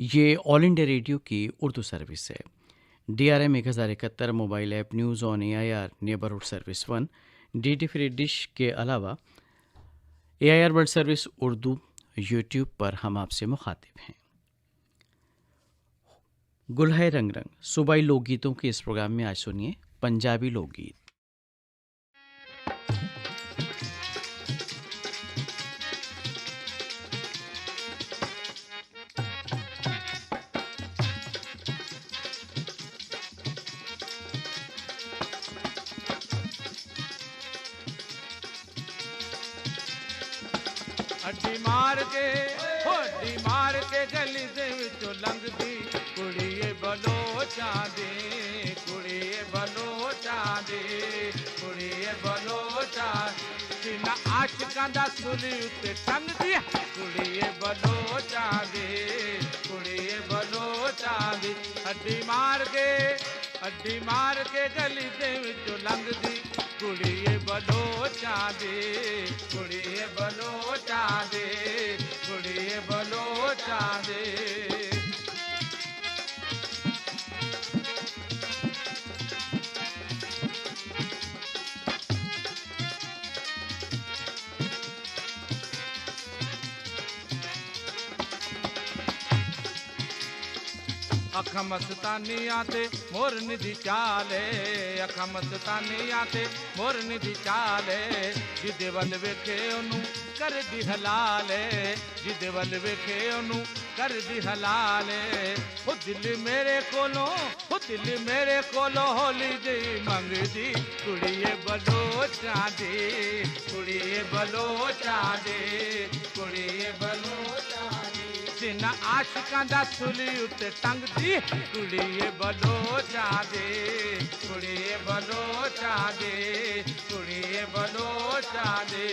ये all India radio की Urdu service है। DRM 1071 mobile app news on AIR neighbourhood service 1 D free dish के अलावा AIR world service Urdu YouTube पर हम आपसे मुखातिब हैं। गुल है रंग रंग सूबाई लोकगीतों के इस प्रोग्राम में आज सुनिए पंजाबी लोकगीत। हड्डी मार के गली दे विचों लंघदी कुड़ीए बलोचां दे कुड़ीए बलोचां दे कुड़ीए बलोचां जिन्ना आशिकां दा सूली उत्ते टंगदी कुड़ीए बलोचां दे कुड़ीए बलोचां दी हड्डी मार के गली दे विचों लंघदी कुड़ीए बलोचां दे कुड़ीए बलोचां दे कुड़ीए बलोचां दे अखा मस्तानियां ते मोरनी दी चाले अखा मस्तानियां ते मोरनी दी चाले जिदे वल वेखे ओनू कर दी हलाले जिदे वल वेखे ओनू कर दी हलाले ओ दिल मेरे कोलो होली जी मंगदी कुड़िए बलोचां दे कुड़िए बलोचां दे कुड़िए बलोचां दे जिन्ना आशिकां दा सूली उत्ते टंगदी कुड़िए बलोचां दे कुड़िए बलोचां दे कुड़िए बलोचां दे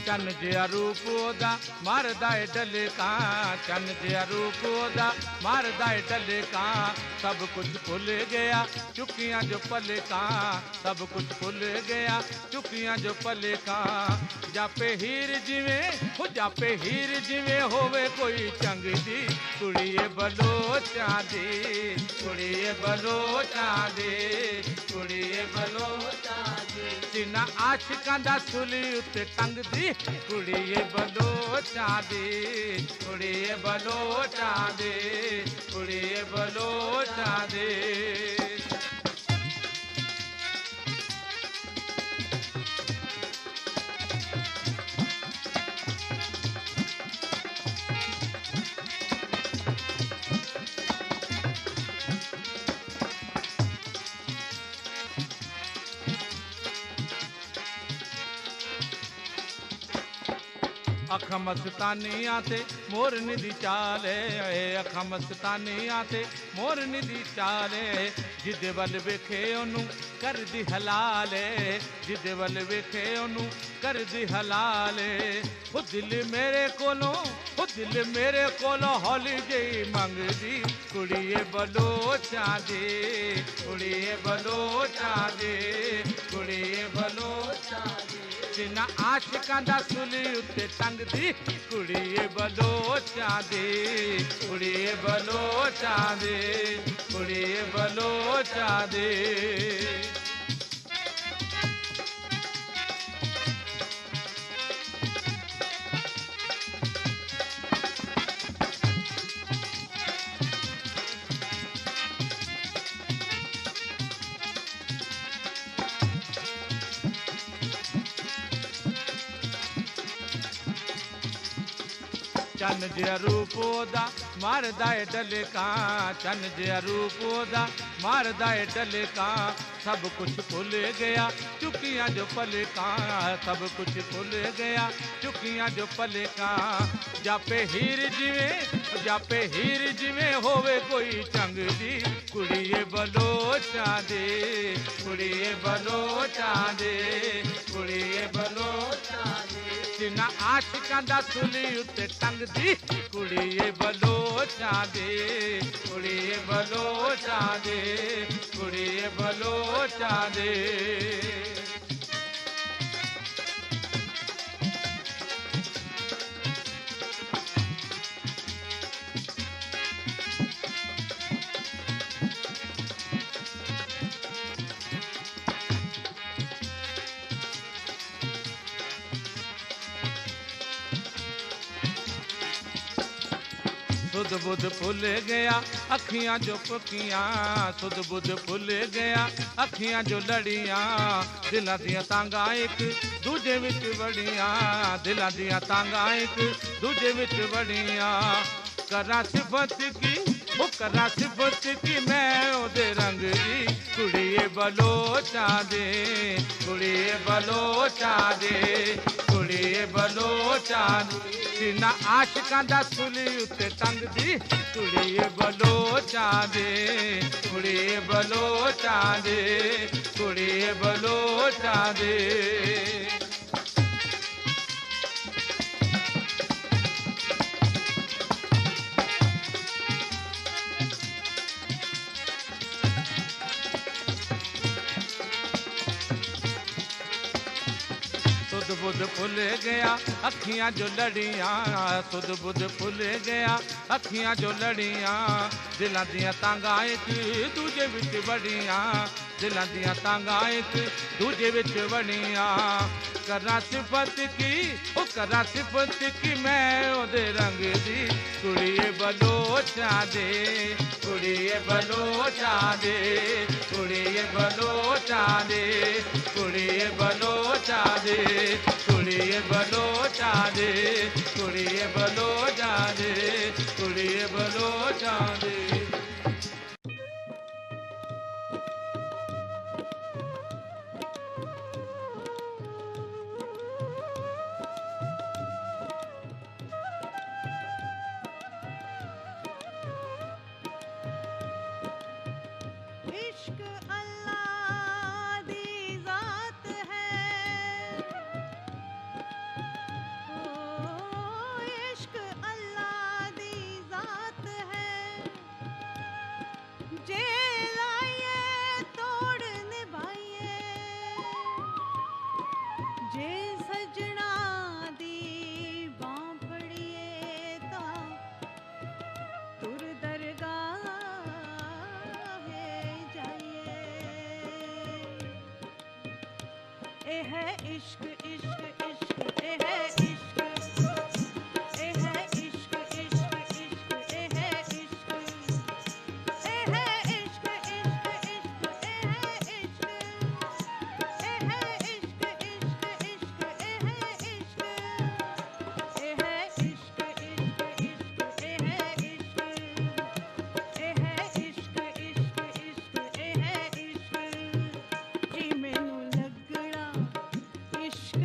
चन जिया रूप ओदा मारदा है डलका चन जिया रूप ओदा मारदा है डलका सब कुछ भुल गया चुकियां जो पलका सब कुछ भुल गया चुकियां जो पलका जापे हीर जिवें होवे कोई चंगदी कुड़िए बलोचां दे कुड़िए बलोचां दे कुड़िए बलोचां दे जिन्ना आशिकां दा सूली उत्ते टंगदी कुड़िए बलोचां दे कुड़िए बलोचां दे कुड़िए बलोचां दे अखा मस्तानियां ते मोरनी दी चाले अखा मस्तानियां ते मोरनी दी चाले जिदे वल वेखे ओनू कर दी हलाले जिदे वल वेखे ओनू कर दी हलाले ओ दिल मेरे कोलो हौली जी मंगदी कुड़िए बलोचां दे कुड़िए बलोचां दे कुड़िए बलोचां दे जिन्ना आशिकां दा सूली उत्ते टंगदी कुड़िए बलोचां दे कुड़िए बलोचां दे कुड़िए बलोचां दे चन जिया रूप ओदा मारदा है डलका चन जिया रूप ओदा मारदा है डलका सब कुछ भुल गया चुकियां जो पलका सब कुछ भुल गया चुकियां जो पलका जापे हीर जिवें होवे कोई चंगदी कुड़िए बलोचां दे कुड़िए बलोचां दे कुड़िए बलो ਜਿਨ੍ਹਾਂ ਆਸ਼ਿਕਾਂ ਦਾ ਸੂਲੀ ਉੱਤੇ ਟੰਗਦੀ ਕੁੜੀਏ ਬਲੋਚਾਂ ਦੇ, ਕੁੜੀਏ ਬਲੋਚਾਂ ਦੇ, ਕੁੜੀਏ ਬਲੋਚਾਂ ਦੇ। सुध बुध भुल गया अखियां जो पकियां, सुध बुध भुल गया अखियां जो लड़ियां, दिलां दियां तांगां एक दूजे विच वड़ियां, दिलां दियां तांगां एक दूजे विच वड़ियां। करा सिफत की ओ करा सिफत की मैं ओदे रंग दी, कुड़िए बलोचां दे, कुड़िए बलोचां दे, कुड़िए बलोचां दे। जिन्ना आशिकां दा सूली उत्ते टंगदी कुड़िए बलोचां दे, कुड़िए बलोचां दे, कुड़िए बलोचां दे। सुध बुध भुल गया अखियां जो लड़ियां, सुध बुध भुल गया अखियां जो लड़ियां, दिलां दियां तांगां एक दूजे विच वड़ियां, दिलां दियां तांगां एक दूजे विच वड़ियां। करा सिफत की ओ करा सिफत की मैं ओदे रंग दी, कुड़िए बलोचां दे, कुड़िए बलोचां दे, कुड़िए बलोचां दे, कुड़िए बलोचां दे, कुड़िए बलोचां दे, कुड़िए बलोचां दे, कुड़िए बलोचां दे। इश्क अल्लाह दी ज़ात है, ओ इश्क अल्लाह दी ज़ात है, जे लाइए तोड़ निभाइए, जे सजना दी बां फड़िए तां तुर दरगाह ए है इश्क इश्क इश्क ए है इश्क, ए है इश्क इश्क इश्क ए है इश्क, ए है इश्क इश्क इश्क ए है इश्क, ए है इश्क इश्क इश्क ए है इश्क, ए है इश्क इश्क इश्क ए है इश्क, ए है इश्क इश्क इश्क ए है इश्क। जी मैनू लगड़ा इश्क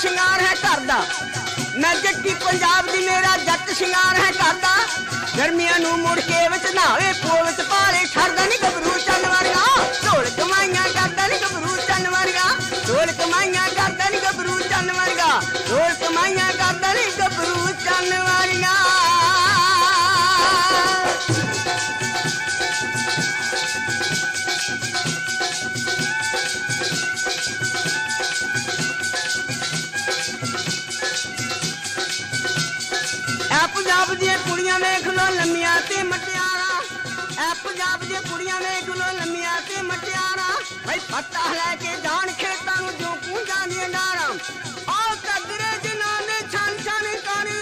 ਸ਼ਿੰਗਾਰ ਹੈ ਘਰ ਦਾ ਮੈਂ ਜੱਟੀ ਪੰਜਾਬ ਦੀ ਮੇਰਾ ਜੱਟ ਸ਼ਿੰਗਾਰ ਹੈ ਘਰ ਦਾ ਗਰਮੀਆਂ ਨੂੰ ਮੁੜ ਕੇ ਵਿੱਚ ਨਾਵੇ ਪੋ ਵਿੱਚ ਪਾਲੇ ਛੱਡਦਾ ਨਹੀਂ ਗੱਭਰੂ ਚੰਨ ਵਰਗਾ ਢੋਲ ਕਮਾਈਆਂ ਕਰਦਾ ਨਹੀਂ ਗੱਭਰੂ ਚੰਨ ਵਰਗਾ ਢੋਲ ਕਮਾਈਆਂ ਕਰਦਾ ਨਹੀਂ ਗੱਭਰੂ ਚੰਨ ਵਰਗਾ ਢੋਲ ਕਮਾਈਆਂ ਕਰਦਾ ਨਹੀਂ ਗੱਭਰੂ ਚੰਨ ਵਰਗਾ ਪੰਜਾਬ ਦੀਆਂ ਕੁੜੀਆਂ ਵੇਖ ਲੋ ਲੰਮੀਆਂ ਤੇ ਮਟਿਆਰਾਂ ਐ ਪੰਜਾਬ ਦੀਆਂ ਕੁੜੀਆਂ ਵੇਖ ਲੋ ਲੰਮੀਆਂ ਤੇ ਮਟਿਆਰਾਂ ਬਈ ਪੱਤਾ ਲੈ ਕੇ ਜਾਣ ਖੇਤਾਂ ਨੂੰ ਜੋ ਪੂੰਜਾਂ ਦੀਆਂ ਡਾਰਾਂ ਆਹ ਕਦਰੇ ਜਿਨ੍ਹਾਂ ਨੇ ਛਣ ਛਣ ਕਰਦੇ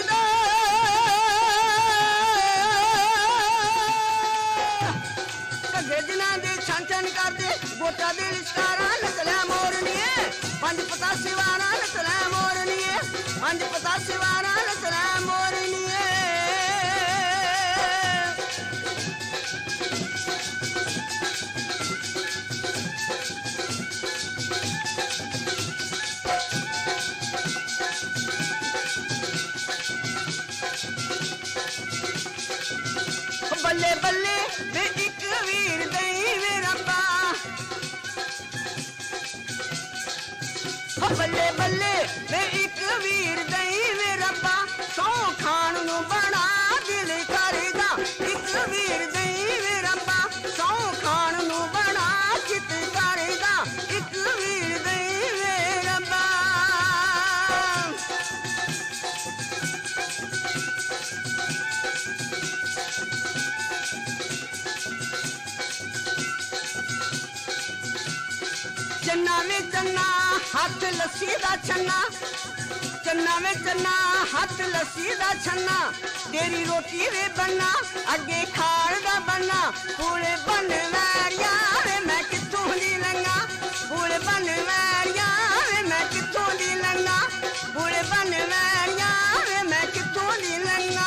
ਕਦੇ ਜਿਨ੍ਹਾਂ ਦੇ ਛਣ ਛਣ ਕਰਦੇ ਗੋਟਾ ਦੇ ਲਿਸ਼ਕਾਰਾਂ ਨਸਲਿਆ ਮੋਰਨੀਏ ਪੰਜ ਪਤਾਸੇ ਵਾਰਾਂ ਨਸਲਿਆ ਮੋਰਨੀਏ ਪੰਜ ਪਤਾਸੇ ਵਾਰਾਂ ਨਸਲਿਆ ਮੋਰਨੀਏ ਬੱਲੇ ਬੱਲੇ ਵੇ ਇੱਕ ਵੀਰ ਦਈ ਵੇ ਰੱਬਾ ਬੱਲੇ ਬੱਲੇ ਵੇ ਇੱਕ ਵੀਰ ਦਈ ਵੇ ਰੱਬਾ ਸੌ ਖਾਣ ਨੂੰ ਬਣਾ ਦਿਲ ਕਰਦਾ ਇੱਕ ਵੀਰ ਦਈ ਵੇ ਰੱਬਾ ਸੌ ਖਾਣ ਨੂੰ ਬਣਾ ਚਿੱਤ ਕਰਦਾ ਇੱਕ ਵੀਰ ਦਈ ਵੇ ਰੱਬਾ ਚੰਨਾ ਵੇ ਚੰਨਾ ਹੱਥ ਲੱਸੀ ਦਾ ਛੰਨਾ ਚੰਨਾ ਵੇ ਚੰਨਾ ਹੱਥ ਲੱਸੀ ਦਾ ਛੰਨਾ ਤੇਰੀ ਰੋਟੀ ਵੇ ਬੰਨਾ ਅੱਗੇ ਖਾਣ ਦਾ ਬੰਨਾ ਪੂਲੇ ਬਨ ਵੈਰੀਆਂ ਵੇ ਮੈਂ ਕਿੱਥੋਂ ਦੀ ਲੰਗਾ ਪੂਲੇ ਬਨ ਵੈਰੀਆਂ ਵੇ ਮੈਂ ਕਿੱਥੋਂ ਦੀ ਲੰਗਾ ਪੂਲੇ ਬਨ ਵੈਰੀਆਂ ਵੇ ਮੈਂ ਕਿੱਥੋਂ ਦੀ ਲੰਗਾ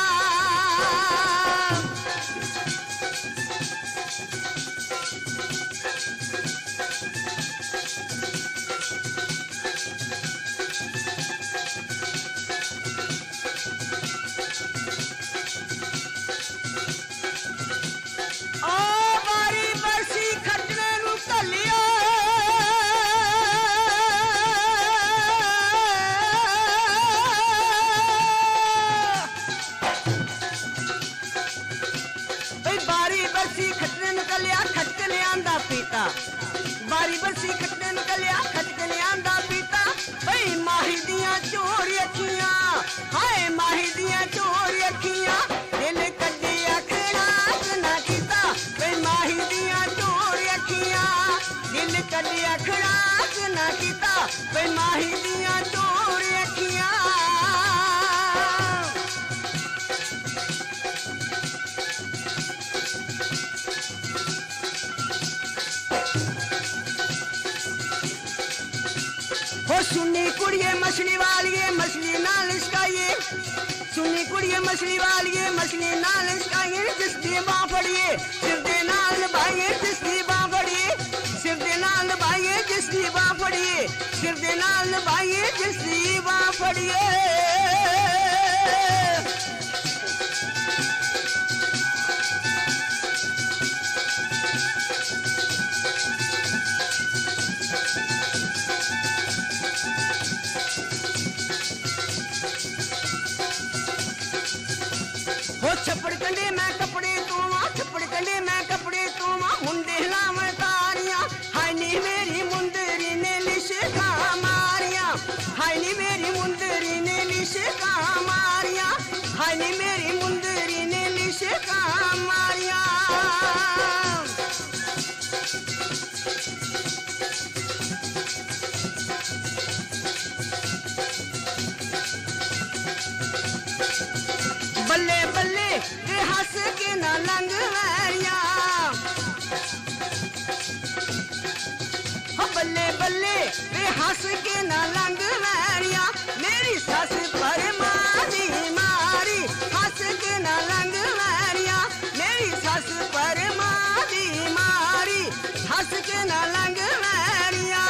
ਬਾਰੀ ਬਰਸੀ ਖੱਟੇ ਨਿਕਲਿਆ ਖੱਟ ਕੇ ਲਿਆਂਦਾ ਪੀਤਾ ਬਈ ਮਾਹੀ ਦੀਆਂ ਚੋਰ ਅੱਖੀਆਂ ਹਾਏ ਮਾਹੀ ਦੀਆਂ ਚੋਰ ਅੱਖੀਆਂ ਦਿਲ ਕੱਢਿਆ ਖੜਾਕ ਨਾ ਕੀਤਾ ਬਈ ਮਾਹੀ ਦੀਆਂ ਚੋਰ ਅੱਖੀਆਂ ਦਿਲ ਕੱਢਿਆ ਖੜਾਕ ਨਾ ਕੀਤਾ ਬਈ ਮਾਹੀ ਦੀਆਂ ਚੋਰ ਅੱਖੀਆਂ सुन्नी कुड़िए मछली वालिए मछली ना लिशकाइए सुन्नी कुड़िए मछली वालिए मछली ना लिशकाइए जिसकी बाँ फड़िए सिर दे नाल भाइये जिसकी बाँ फड़िए सिर दे नाल भाइये जिसकी बाँ फड़िए सिर दे नाल भाइये जिसकी बाँ फड़िए छप्पड़ कंडे मैं कपड़े तोवा छप्पड़ कंडे मैं कपड़े तोवा मुंडे लावन तारियां हाय नी मेरी मुंदरी ने लिशका मारियां हाय नी मेरी मुंदरी ने लिशका मारियां हाय नी मेरी मुंदरी ने लिशका मारियां बल्ले बल्ले वे हंस के ना लंग वैरिया बल्ले बल्ले वे हंस के ना लंग वैरिया मेरी सस पर मारी मारी हंस के ना लंग वैरिया मेरी सस पर मारी मारी हंस के ना लंग वैरिया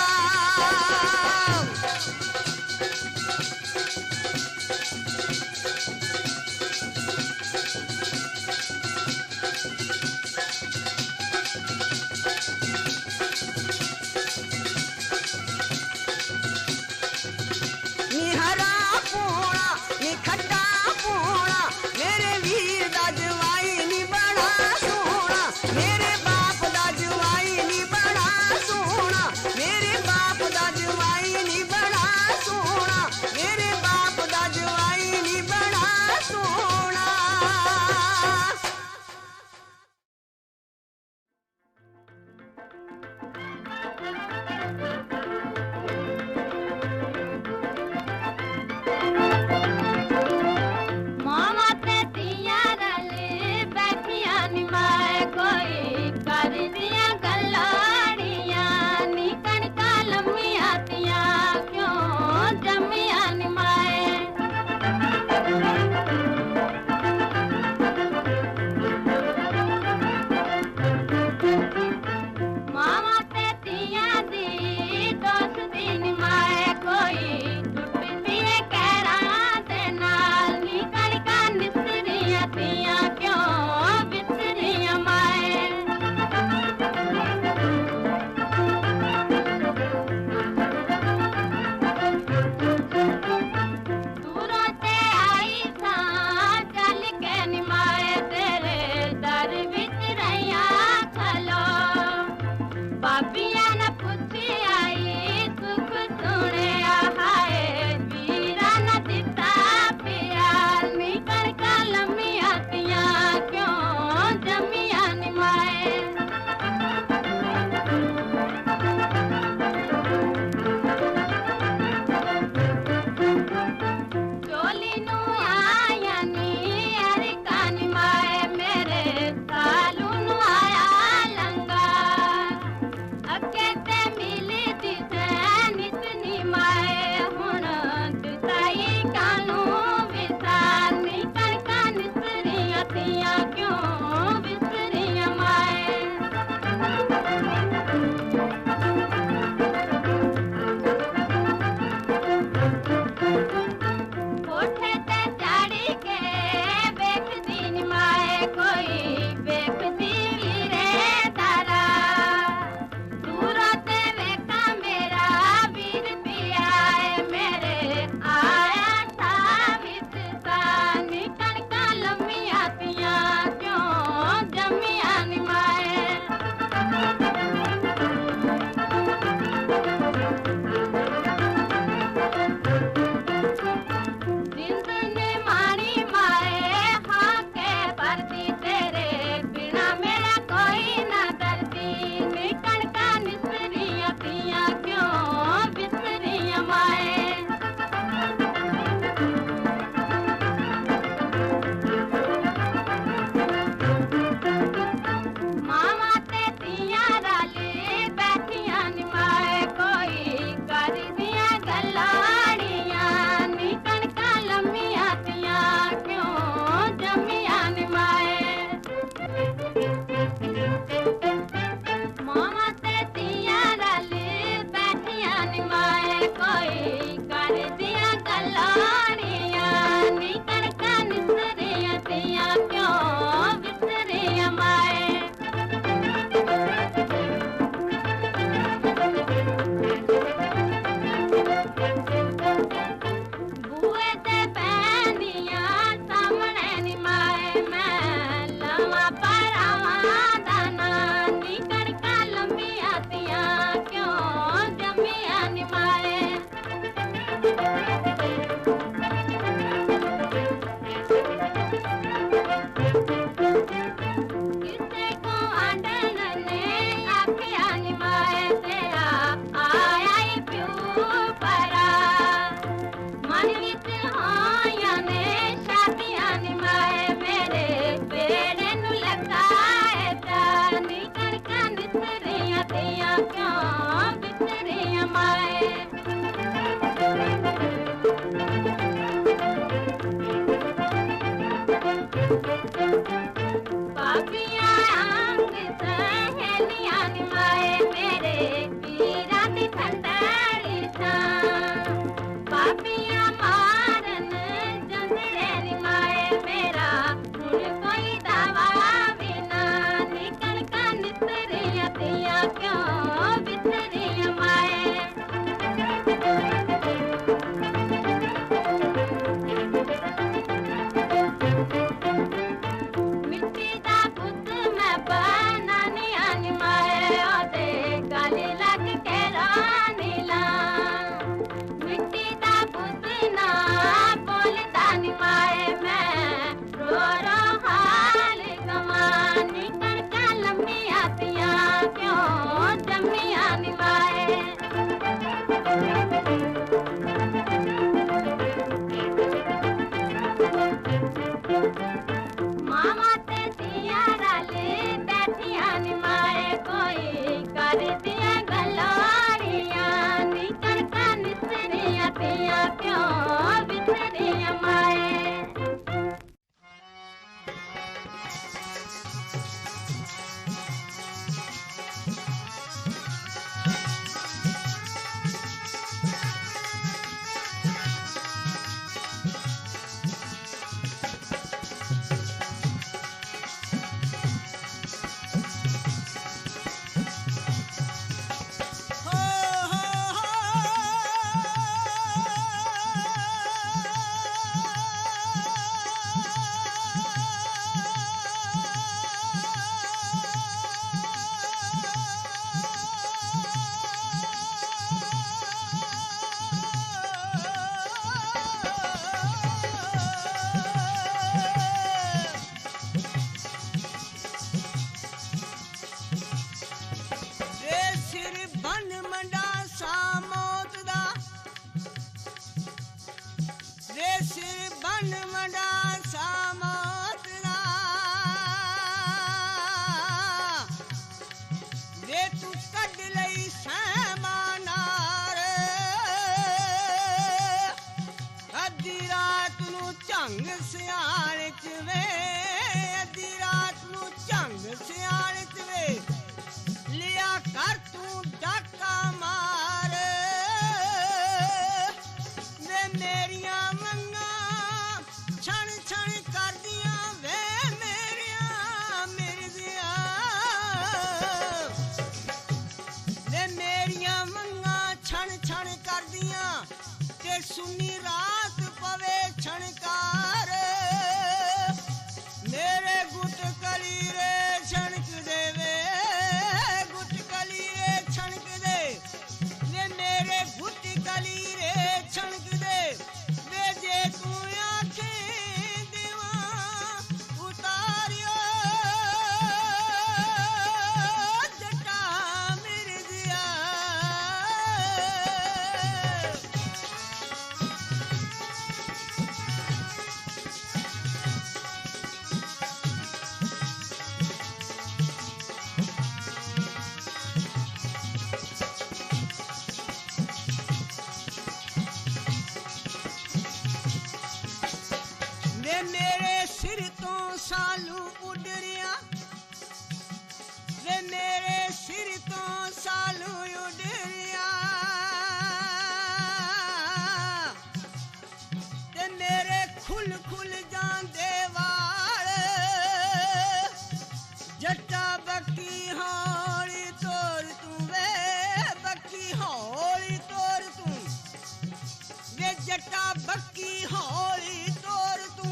जट्टा बक्की हौली तोर तू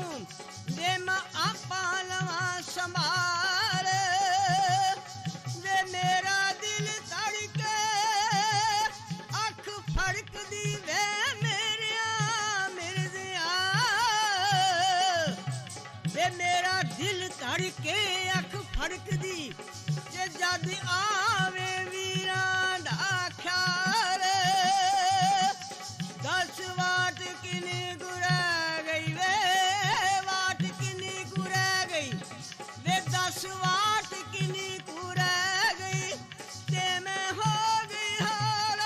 दे मैं आपा लवा संभाल वे मेरा दिल तड़के अख फड़क दी वे मेरिया मिर्जिया वे मेरा दिल तड़के अख फड़क दी जे जद आवे वीरा दा ख्याल 10 वाट किनी गुरा गई वे वाट किनी गुरा गई वे 10 वाट किनी गुरा गई ते मैं हो गई हाल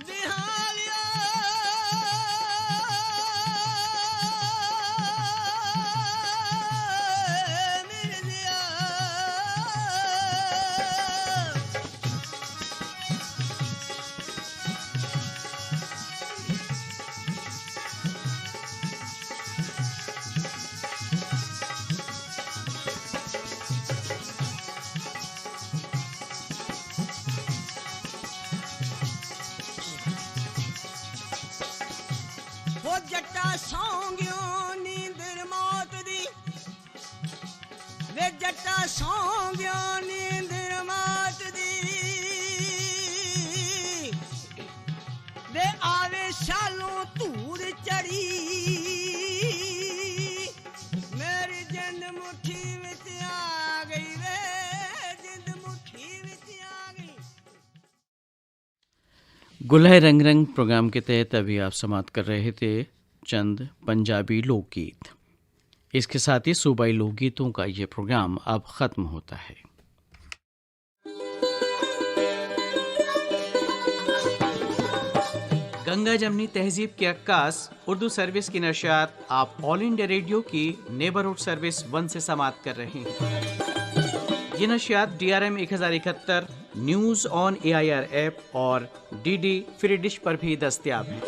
बिहालिया मिर्जिया हो जट्टा सौंगियो नींदर मौत दी वे जट्टा सौंगियो नींदर मौत दी वे आवे शालों धूड़ चढ़ी मेरी जिंद मुट्ठी विच आ गई वे जिंद मुट्ठी विच आ गई। गुलहर रंग रंग प्रोग्राम के तहत अभी आप समाप्त कर रहे थे चंद पंजाबी लोकगीत। इसके साथ ही सूबाई लोकगीतों का ये प्रोग्राम अब ख़त्म होता है। गंगा जमनी तहजीब के अक्कास उर्दू सर्विस की नशियात आप ऑल इंडिया रेडियो की नेबरहुड सर्विस 1 से समाप्त कर रहे हैं। ये नशियात DRM 1071 news on AIR app और DD फ्री डिश पर भी दस्तयाब हैं।